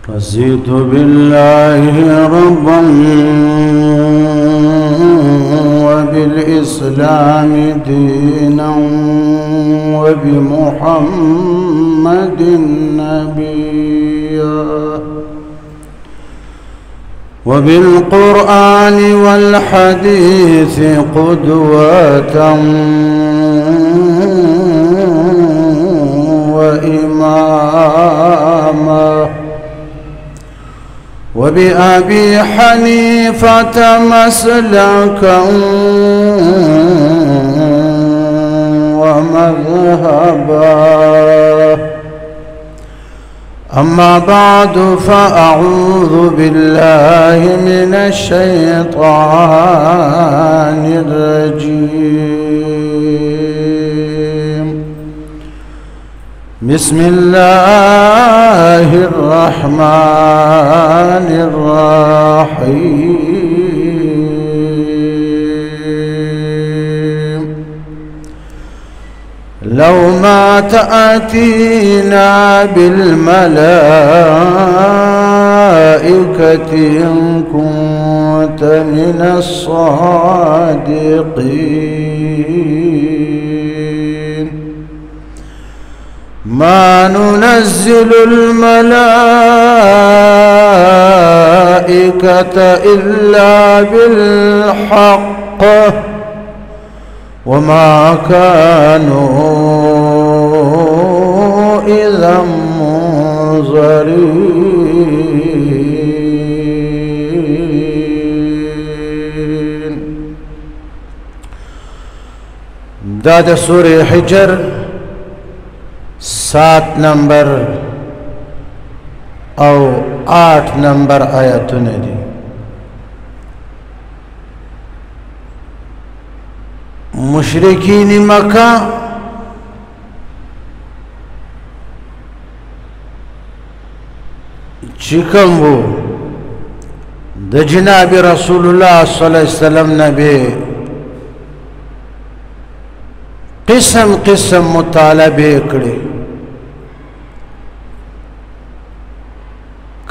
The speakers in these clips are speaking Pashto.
رضيت بالله ربا وبالإسلام دينا وبمحمد نبيا وبالقرآن والحديث قدوة وإماما وبأبي حنيفة مسلكا ومذهبا. أما بعد فأعوذ بالله من الشيطان الرجيم. بسم الله الرحمن الرحيم. لو ما تأتينا بالملائكة إن كنت من الصادقين. ما ننزل الملائكة إلا بالحق وما كانوا إذا منظرين. دا سورة حجر 7 نمبر او 8 نمبر آیاتونه دي. مشرکین مکہ چکم وو د جناب رسول الله صلی الله علیه وسلم نبی قسم قسم مطالبه کړي.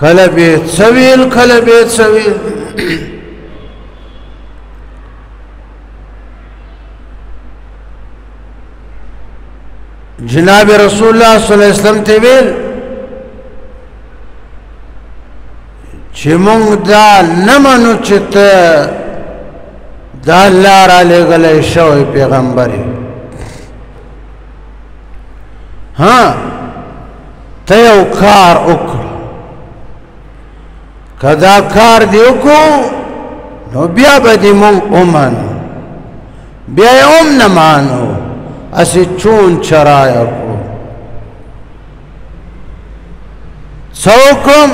کله به څویل کله به څویل. جناب رسول الله صلی الله علیه وسلم ته ویل چې موږ دا نه منو چې ته د الله را لېږلی شوی پیغمبر یې. ها ته یو کار وکړه، که دا کار دې وکړو نو بیا به دې موږ ومنو، بیا یې هم نه مانو، اسی چون چرایا کو سوکم.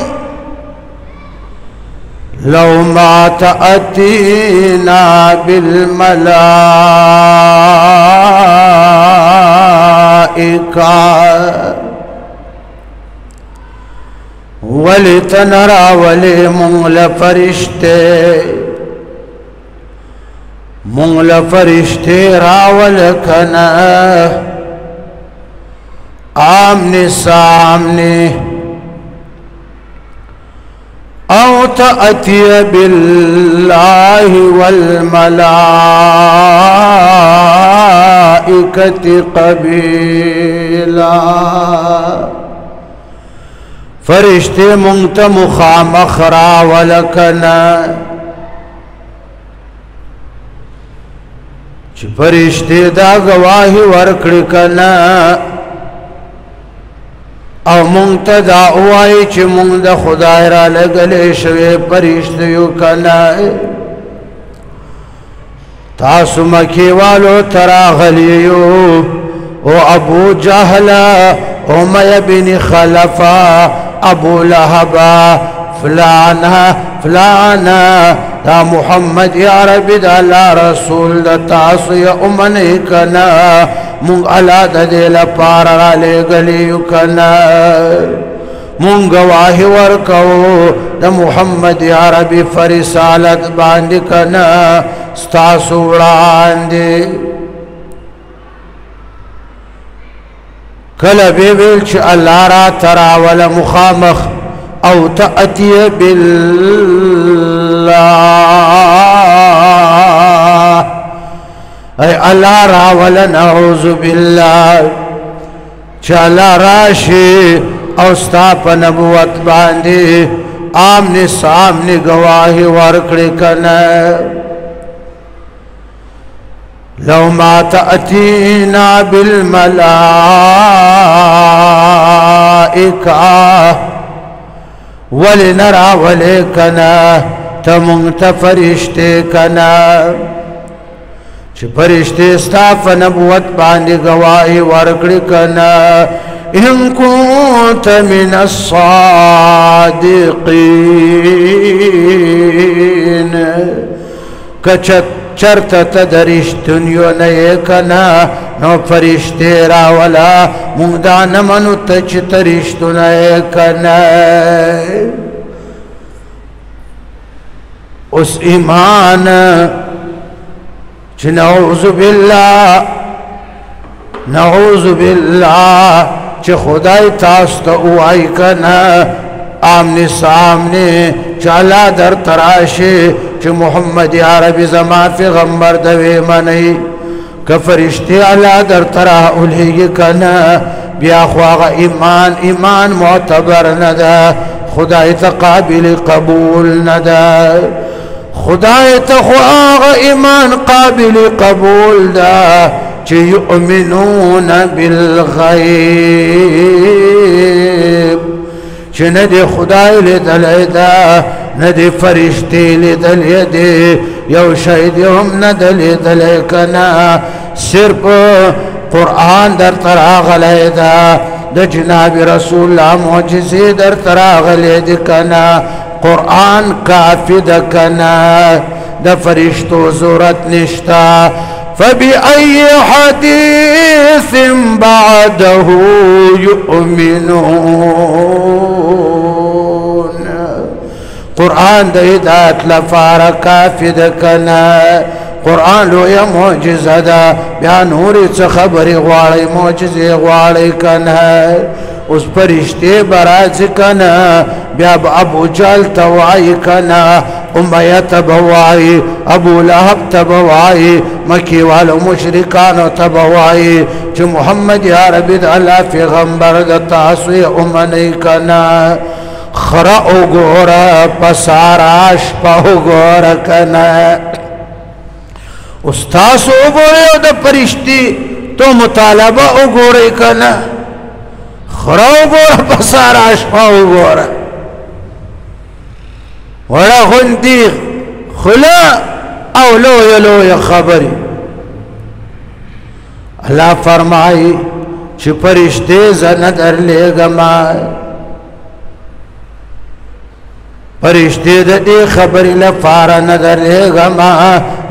لو ما تأتينا بالملائكة ولتنرى ولمنغل فرشتے منگل فرشتے راول کنا آمنے سامنے او تأتی باللہ والملائکۃ قبیلا. فرشتے منگت مخامخ راول کنا چې فرشتے دا گواہی ورکړي کنا او مونږ ته دا وایي چې مونږ د خدای را لګلې شوی فرشته یو کنا. تاسو مکې والو ته راغلي یو او ابو جهل امیہ بن خلفا ابو لہب فلانا فلانا دا محمد یا ربی دا اللہ رسول دا تاسو یا امنی کنا مونگ علا دا دیل پار را لے گلیو کنا مونگ گواہی ورکو دا محمد یا ربی فرسالت باندی کنا ستاسو وړاندې. کله به ویل چې الله را تراول مخامخ او تأتي بالله اي الله راول نعوذ بالله چه الله راشي او ستا پا نبوت باندی آمنی سامنی گواہی ورکڑی کنا لو ما تأتینا بالملائکہ ولنرا ولیکنا تمونت فرشتے کنا چه فرشتے ستا پا نبوت باندی گواہی ورکڑی کنا إن كنت من الصادقين كچرت تدرشتن يونيكنا نو فرشتي راولا مودان منو تچترشتن يكنا اس ایمان نعوذ بالله چه خدای تاستا اوائی کنا آمنی سامنی چالا در تراشی چه محمد عربی زمان پیغمبر دوی منی که فرشتی علا در ترا اولیگی کنا بیا خواغ ایمان معتبر ندا خدای تا قابل قبول ندا خدای تا خواغ ایمان قابل قبول دا چه یؤمنون بالغیب چه ندی خدای لیدلی دا ندی فرشتی لیدلی دی یو شهیدی هم ندلیدلی کنا صرف قرآن در تراغلی دا دا جناب رسول اللہ معجزی در تراغلی دی کنا قرآن کافی دا کنا دا فرشتو زورت نشتا فبأي حديث بعده يؤمنون قرآن دا هدایت لفارا کافی دا کنا قرآن لو یا معجزه دا بیا نوری چه خبری غواړی معجزه غواړی کنا اس پرشتے براز کنا بیا ابو جال توائی کنا امیہ تبوائی ابو لہب تبوائی مکی والو مشرکانو تبوائی چه محمد یا ربی دا اللہ پیغمبر دا تاسوی امنی کنا خرا گورا پساراش پا گورا کنا استاسو گورے دا پرشتی تو مطالبہ گورے کنا خرا گورا پساراش پا گورا وڑا غندی خلا او لو خبری اللہ فرمائی چھ پرشتے زندر لے گمائی پرشتے دا دی خبری لفارا ندر لے گما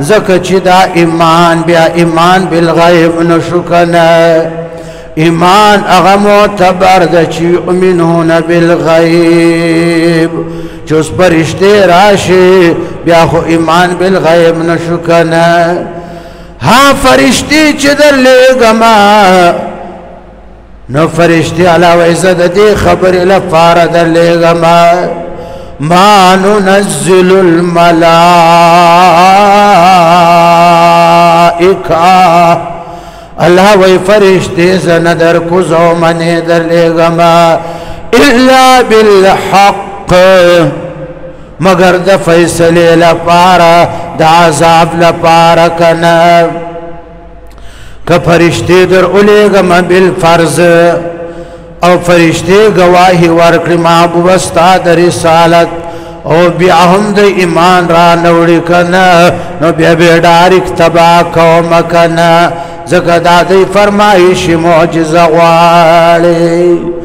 زکا چھ دا ایمان بیا ایمان بالغیب نشکنا ایمان اغا معتبر دا چھ یؤمنون بالغیب چوس پرشتے راشی بیا خو ایمان بالغیب نشکنا ہاں فرشتی چھ در لے گما نو فرشتی علاو عزت دی خبری لفارا در لے گما ما ننزل الملائکہ اللہ وی فرشتے زندر کزو منی در لے گما الا بالحق مگر دا فیصلے لپارا دا عذاب لپارا کنا کہ فرشتے در اولے گما بالفرض او فرشتے گواہی ورکڑی محبوب استا دا رسالت او بیا هم دا ایمان را نوڑی کنا نو بیا بیدارک تبا کومکنا زکا دا دی فرمائش معجزہ غوالی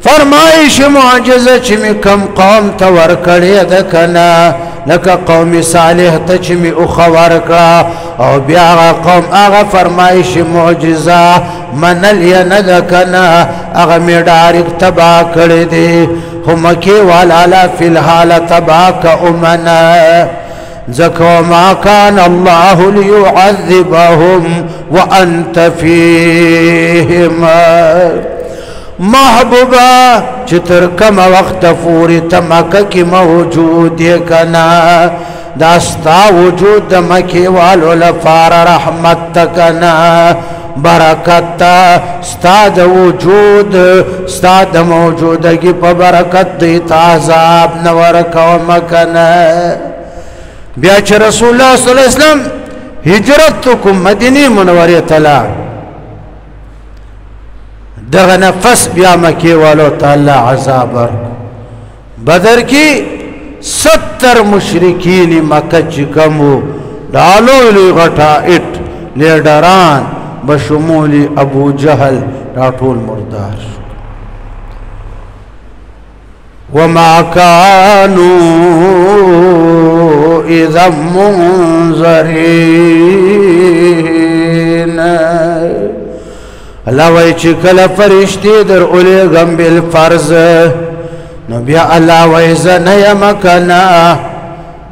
فرمائش معجزہ چمی کم قوم تور کڑی دکنا لکا قوم صالح تا چمی اخورکا او بیا آغا قوم آغا فرمائش معجزہ منل یا ندکنا آغا میڈارک تبا کڑی دی خمکی والالا فی الحال تبا کا امنا زکو ما کان اللہ لیعذبهم وانت فیہم محبوبا چتر کم وقت فوری تمکہ کی موجود یہ کنا داستا وجود مکی والو لفار رحمت تکنا برکت ستاد وجود ستاد موجودگی پا برکت دیت عذاب نورکو مکنا بیاچ رسول اللہ صلی اللہ علیہ وسلم ہجرت کم مدینی منوری تلا دغه نفس بیا مکی والو تعالی عذاب بدر کی 70 مشرکین مکه چې کمو ډالو لی غټا اټ لیډران بشمول ابو جهل دا ټول مردار وما كانوا اذا منذرين الله وای چې کله فرشتي در اولېږم بالفرض نو بیا الله وای زه نه یم کنه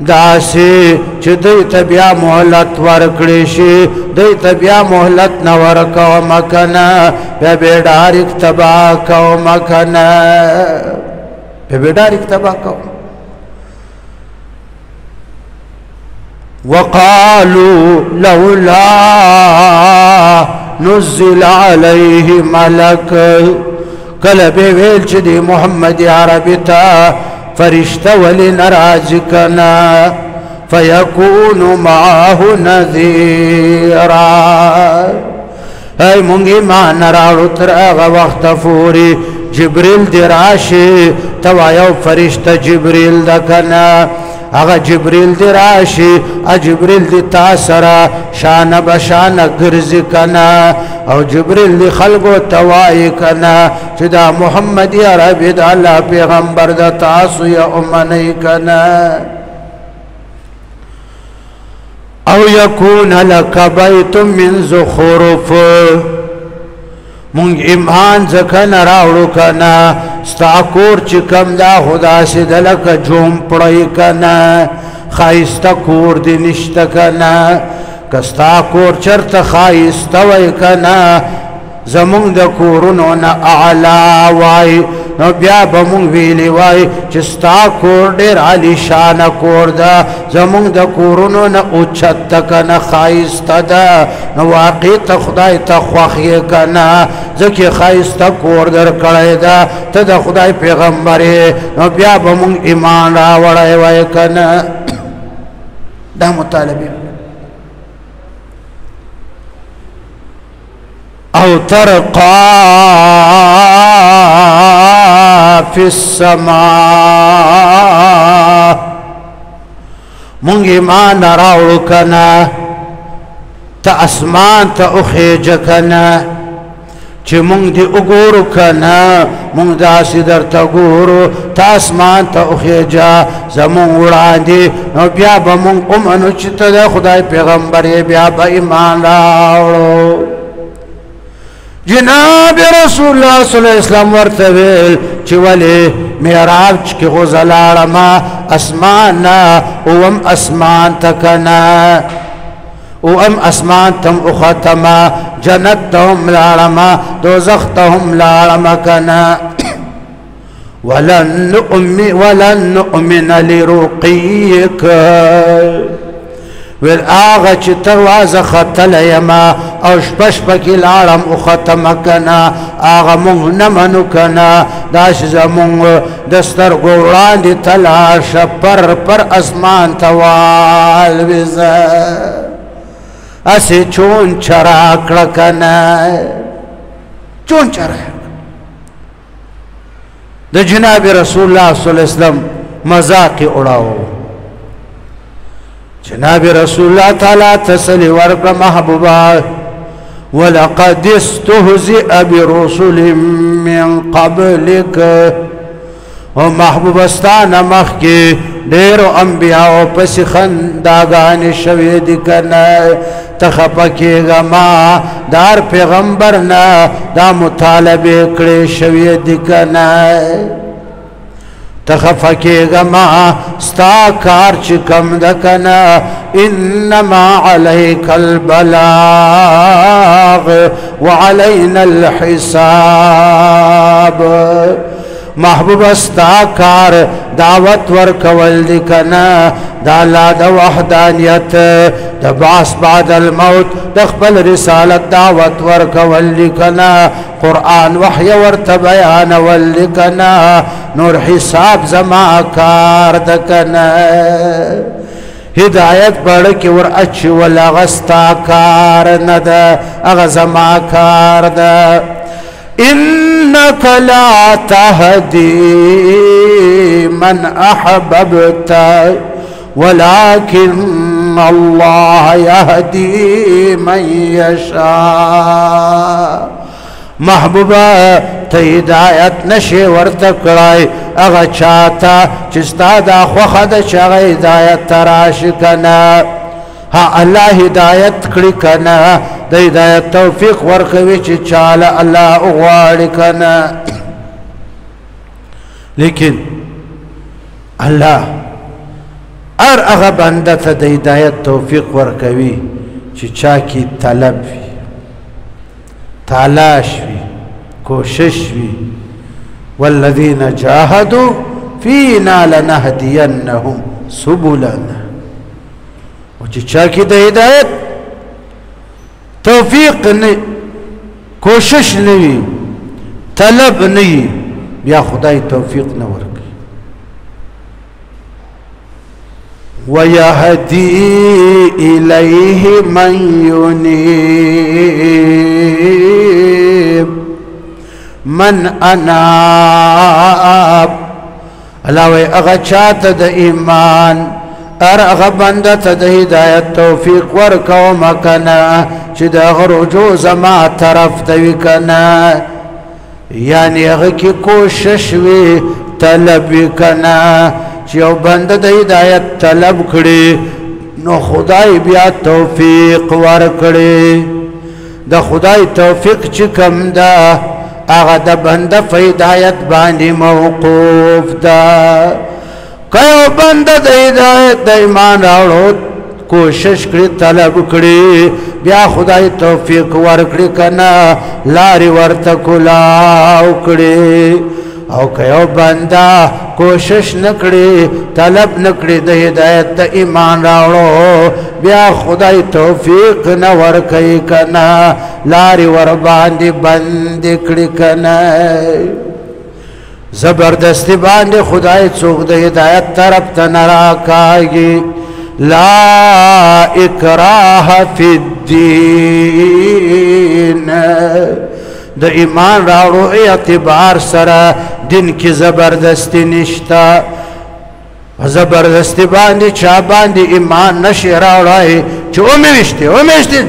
داسې چې دوی ته بیا مهلت ورکړی شي دوی ته بیا مهلت نه ورکوم کنه بیا به ډایرک تباه کوم کنه بیا به ډایرک تباه کوم وقالوا لولا نزل عليه ملك کله به ویل چې دی محمد عربی ته فرشته ولی نراج کنا فیکون معه نذیرا ای مونږ ایمان راوړو تر هغه وخت پورې جبریل دی راشي ته یو فرشته جبریل ده کنه هغه جبریل دی راشي جبریل دی تا سره شان بشان ګرځي کنه او جبریل دی خلقو توای کنه چې دا محمد عربی د الله پیغمبر د تاسو یا امنی کنه او یکون لک بیت من زخرف مونږ ایمان ځکه نه راوړو کنه ستا کور چې کم دا خدا سي د لکه جومپړی کنه ښایسته کور دې نشته کنه که ستا کور چېرته ښایسته وی کنه زمونږ د کورونو نه اعلی وای نو بیا به مونږ ویلی وای چې ستا کور ډېر عالیشانه کور ده زمونږ د کورونو نه اوچت ده کنه ښایسته ده نو واقع ته خدای ته خوښ یې کنه ځکه ښایسته کور در کړی ده ته د خدای پیغمبر یې نو بیا به مونږ ایمان راوړی وای کنه دا مطالبه او ترقى في السماء مونږ ایمان راوړو کنه ته اسمان ته وخیژه کنه چې مونږ دې وګورو کنه مونږ داسې درته ګورو ته اسمان ته وخیژه زمونږ وړاندې نو بیا به مونږ ومنو چې ته د خدای پیغمبر یې بیا به ایمان راوړو جناب رسول الله صلی الله علیه وسلم ورته ویل چې ولې معراج کې خو زه لاړم اسمان نه اوم اسمان ته کنه اوم اسمان تم وختمه جنت ته هم لاړم دوزخ ته هم لاړم کنه ولن نؤمن لرقیک ویل آغا چی تروازه خطل یما او شپش پکی لارم او ختم کنا آغا مونگ نمنو کنا داش زمونگ دستر گوران دی تلاش پر اسمان توال ویزا اسی چون چراک لکنا چون چراک دا جناب رسول اللہ صلی اللہ علیہ وسلم مذاقی اڑاو جناب رسول الله تعالی تسلی ورکړه محبوبا ولقد استهزئ برسل من قبلك او محبوبستان مخکې ډېرو انبیاو پسې خنداګانې شوې دي کنه ته خفه کېږه ما دار پیغمبر نه دا مطالبې کړې شوې دي کنه تخفكيغما ستاكار چكم دكنا إنما عليك البلاغ وعلينا الحساب محبوب استاکار دعوت ورکول دی کنا دا اللہ دا وحدانیت دا بعث بعد الموت دا خپل رسالت دعوت ورکول دی کنا قرآن وحی ورت بیانول دی کنا نور حساب زما کار دا کنا ہدایت بڑھ کی ور اچھی ولغستا کار ندا اغزما کار دا إنك لا تهدي من أحببت ولكن الله يهدي من يشاء محبوبا تهدايت نشي ورتكراي اغا چاہتا چستا دا خوخد چاہ ہدایت تراشکنا ها الله هدایت کړی کنه د هدایت توفیق ورکوي چې چاله الله غواړي کنه لیکن الله هغه بنده ته د هدایت توفیق ورکوي چې چا کې طلب وي تلاش وي کوشش وي والذین جاهدوا فينا لنهدينهم سبلنا چې چا کې د هدایت توفیق نه کوشش نه وي طلب نه وي بیا خدای توفیق نه ورکوي ويهدي إليه من ينيب من أناب علاوه هغه چاته د ایمان ارغب بنده ته د هدایت توفیق ورکو مکنه چې د رجوع زما طرف ته وي کنه یعنی هغه کې کوشش وي طلب وي کنه چې یو بنده د هدایت طلب کړي نو خدای بیا توفیق ورکړي د خدای توفیق چې کم ده هغه د بنده په هدایت باندې موقوف ده کایو بنده د هدایت د ایمان راوړو کوشش کړي طلب کړي بیا خدای توفیق ورکړي کنه لارې ورته کولاو کړي او کایو بنده کوشش نکړي طلب نکړي د هدایت د ایمان راوړو بیا خدای توفیق نه ورکړي کنه لارې ور باندې بند کړي کنه زبردستی باندې خدای څوک د هدایت طرف ته نه راکاږي لا اکراه فی الدین د ایمان راوړو اعتبار سره دین کې زبردستی نشتا زبردستی باندې چا باندې ایمان نشي راوړای چې ومشته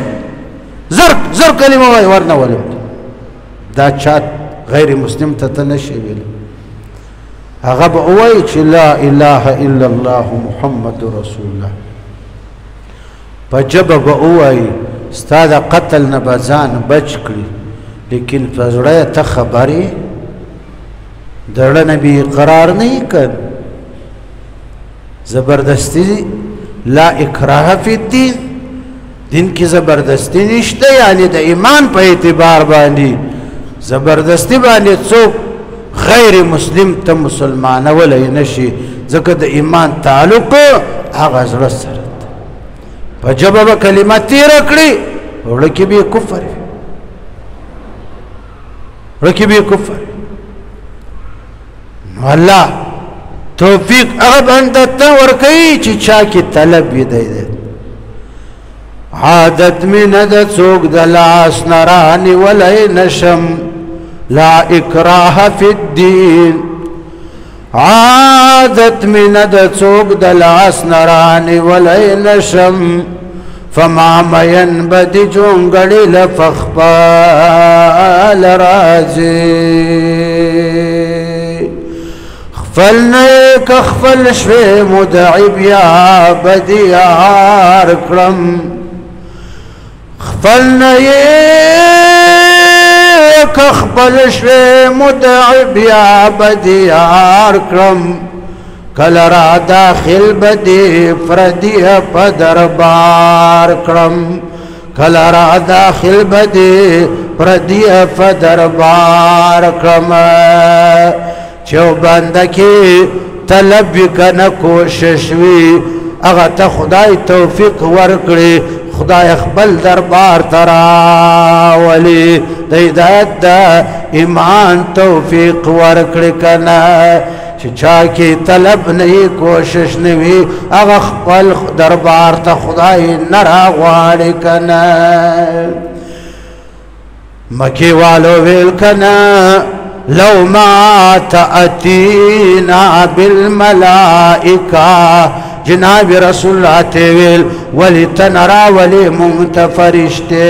زر کلمه وای ورنه ولې دا چا غیر مسلم ته نشي ویل هغه به وایي چې لا اله الا الله محمد رسول الله په جبه به وایي ستا د قتل نه به ځان بچ کړي لیکن په زړه ته خبرې د زړه نه به اقرار نه کړ زبردستی لا اکراه فی الدین دین کی زبردستی نشته یعنی د ایمان په اعتبار باندې زبردستی باندې څوک غیر مسلم ته مسلمان ولې نشي ځکه د ایمان تعلق هغه زړه سره په جواب کلمات تیر کړی ورکه به کفر الله توفیق هغه بنده ته ورکوي چې چا کې طلب وي دی عادت می نه د څوک د لاس نه رانیولی نشم لا اکراه فی الدین عادت می نه د څوک د لاس نه رانیولی نشم فما مین بدی جونګړی لفخپال راځي خفل نیک خفل شوی مدعی بیا بدیار کرم خفل نیک که خپل شوی مدعی بیا بدیار کرم کل را داخل بدی فردی پا دربار کرم کل را داخل بدی فردی پا دربار کرم چو بندکی طلب کن کوشش وی اغا تا خدای توفیق ورکڑی خدای خپل دربار تراولی د هدایت دا ایمان توفیق ورکڑی کنا چا کی طلب نہیں کوشش نوی اغا خپل دربار تا خدای نراغوالی کنا مکی والو ویل کنا لو ما تأتینا بالملائکہ جناب رسول اللہ تیویل ولی تنرا ولی منت فرشتے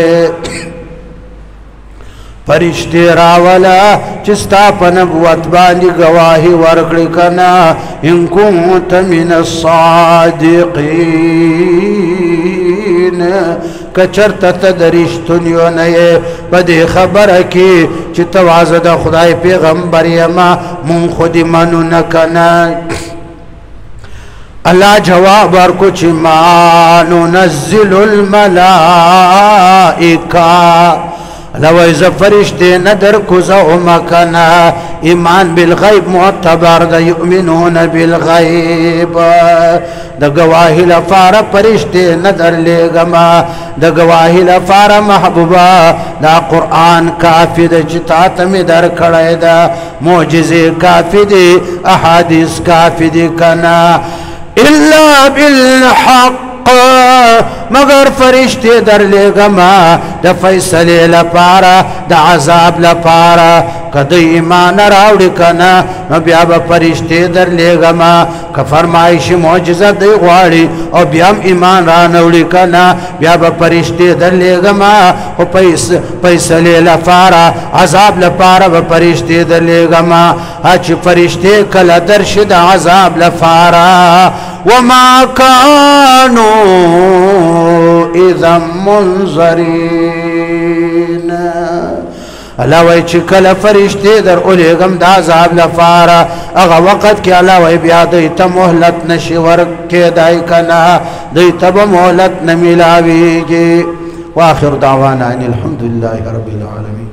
راولا چستا پا نبوت باندی گواہی ورکڑی کنا ان کنت من الصادقین کچرت تدرشتنیو نئے بدی خبر کی چی توازد خدای پیغمبر یما من خودی منو نکنا اللہ جواب ورکو چی ما ننزل الملائکہ لو ایزا فرشتے ندر کزو مکنا ایمان بالغیب معتبر دا یؤمنون بالغیب دا گواہی لفار فرشتے ندر لگما دا گواہی لفار محبوبا دا قرآن کافی دا جتات میں در کھڑے دا معجزے کافی دی احادیث کافی دی کنا الا بالحق مگر فرشتے در لے گما دا فیصلے لپارا دا عذاب لپارا کدی ایمان راوڑی کنا بیاب فرشتے در لے گما که فرمائش معجزہ دی غواری او بیام ایمان رانوڑی کنا بیاب فرشتے در لے گما فیصلے لپارا عذاب لپارا با فرشتے در لے گما اچ فرشتے کل درشد عذاب لپارا وما كانوا اذا منظرين اللہ وی چکل فرشتے در اولیگم دا عذاب لفارا اغا وقت کی اللہ وی بیا دیتا محلت نشورک کے دائی کنا دیتا بمحلت نمیلاوی گی واخر دعوانا ان الحمدللہ رب العالمین